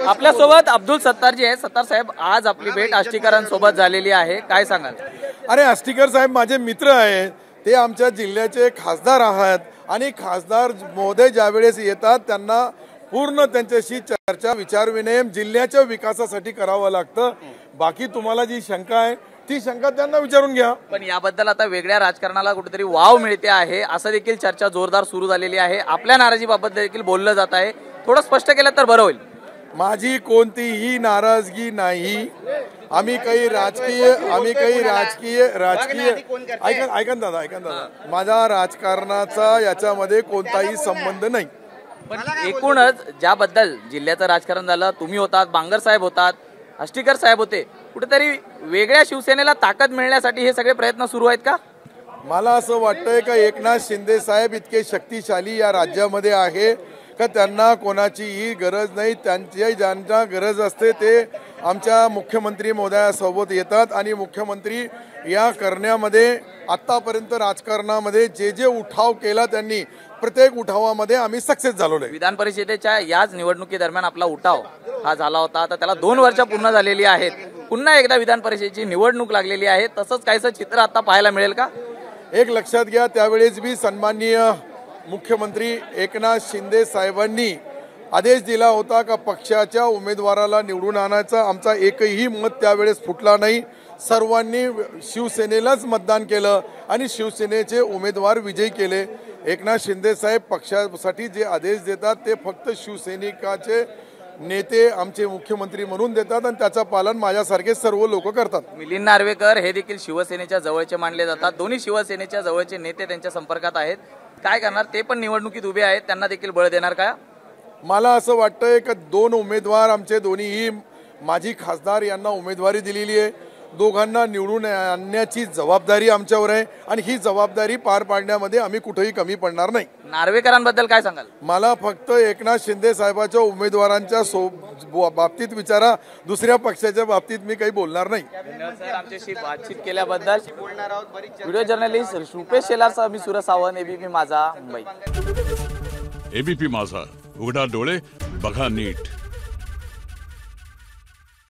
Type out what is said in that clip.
आपल्यासोबत अब्दुल सत्तारजी आहे। सत्तार साहेब, आज आपली भेट आष्टीकरांसोबत झालेली आहे, काय सांगाल? अरे, आष्टीकर साहेब माझे मित्र आहेत, ते आमच्या जिल्ह्याचे खासदार आहेत आणि खासदार महोदय ज्यावेळेस येतात त्यांना पूर्ण त्यांच्याशी चर्चा विचारविनिमय जिल्ह्याच्या विकासासाठी करावं लागतं। बाकी तुम्हाला जी शंका आहे ती शंका त्यांना विचारून घ्या। पण याबद्दल आता वेगळ्या राजकारणाला कुठेतरी वाव मिळते आहे, असं देखील चर्चा जोरदार सुरू झालेली आहे। आपल्या नाराजीबाबत देखील बोललं जात आहे, थोडं स्पष्ट केलं तर बरं होईल। माझी कोणतीही नाराजगी नाही। आम्ही काही राजकीय ऐका दादा, माझा राजकारणाचा याच्यामध्ये कोणताही संबंध नाही। पण एकूणच ज्याबद्दल जिल्ह्याचं राजकारण झालं, तुम्ही होतात, बांगर साहेब होतात, आष्टीकर साहेब होते, कुठेतरी वेगळ्या शिवसेनेला ताकद मिळण्यासाठी हे सगळे प्रयत्न सुरू आहेत का? मला असं वाटतंय का एकनाथ शिंदे साहेब इतके शक्तिशाली या राज्यामध्ये आहे का त्यांना कोणाचीही गरज नाही। त्यांची ज्यांना गरज असते ते आमच्या मुख्यमंत्री महोदयासोबत येतात आणि मुख्यमंत्री या करण्यामध्ये आतापर्यंत राजकारणामध्ये जे जे उठाव केला त्यांनी प्रत्येक उठावामध्ये आम्ही सक्सेस झालो आहे। विधान परिषदेच्या याच निवडणुकीदरम्यान आपला उठाव हा झाला होता, आता त्याला 2 वर्ष पूर्ण झालेली आहेत, पुन्हा एकदा विधान परिषदेची निवडणूक लागलेली आहे, तसंच काहीसं चित्र आता पाहायला मिळेल का? एक लक्षात घ्या, त्यावेळेस बी सन्माननीय मुख्यमंत्री एकनाथ शिंदे साहेबांनी आदेश दिला होता का पक्षाच्या उमेदवाराला निवडून आणायचा। आमचा एकही मत त्यावेळेस फुटला नाही, सर्वांनी शिवसेनेलाच मतदान केलं आणि शिवसेनेचे उमेदवार विजयी केले। एकनाथ शिंदे साहेब पक्षासाठी जे आदेश देतात ते फक्त शिवसैनिकाचे नेते आमचे मुख्यमंत्री म्हणून देतात आणि त्याचं पालन माझ्यासारखे सर्व लोक करतात। मिलिंद नार्वेकर हे देखील शिवसेनेच्या जवळचे मानले जातात, दोन्ही शिवसेनेच्या जवळचे नेते त्यांच्या संपर्कात आहेत, काय करणार? ते पण निवडणुकीत उभे आहेत, त्यांना देखील बळ देणार का? मला असं वाटतंय की 2 उमेदवार आमचे दोन्हीही माजी खासदार यांना उमेदवारी दिलेली आहे, दोघांना निवडून आणण्याची जबाबदारी आमच्यावर आहे आणि ही जबाबदारी पार पाडण्यामध्ये आम्ही कुठेही कमी पडणार नाही। नार्वेकरांबद्दल काय सांगाल? मला फक्त एकनाथ शिंदे साहेबांच्या उमेदवारांच्या बाबतीत विचारा, दुसऱ्या पक्षाच्या बाबतीत मी काही बोलणार नाही। सर, आमच्याशी बातचीत केल्याबद्दल। व्हिडिओ जर्नलिस्ट रुपेश शेलारसह मी सुरज सावंत, एबीपी माझा, मुंबई। एबीपी माझा, उघडा डोळे बघा नीट।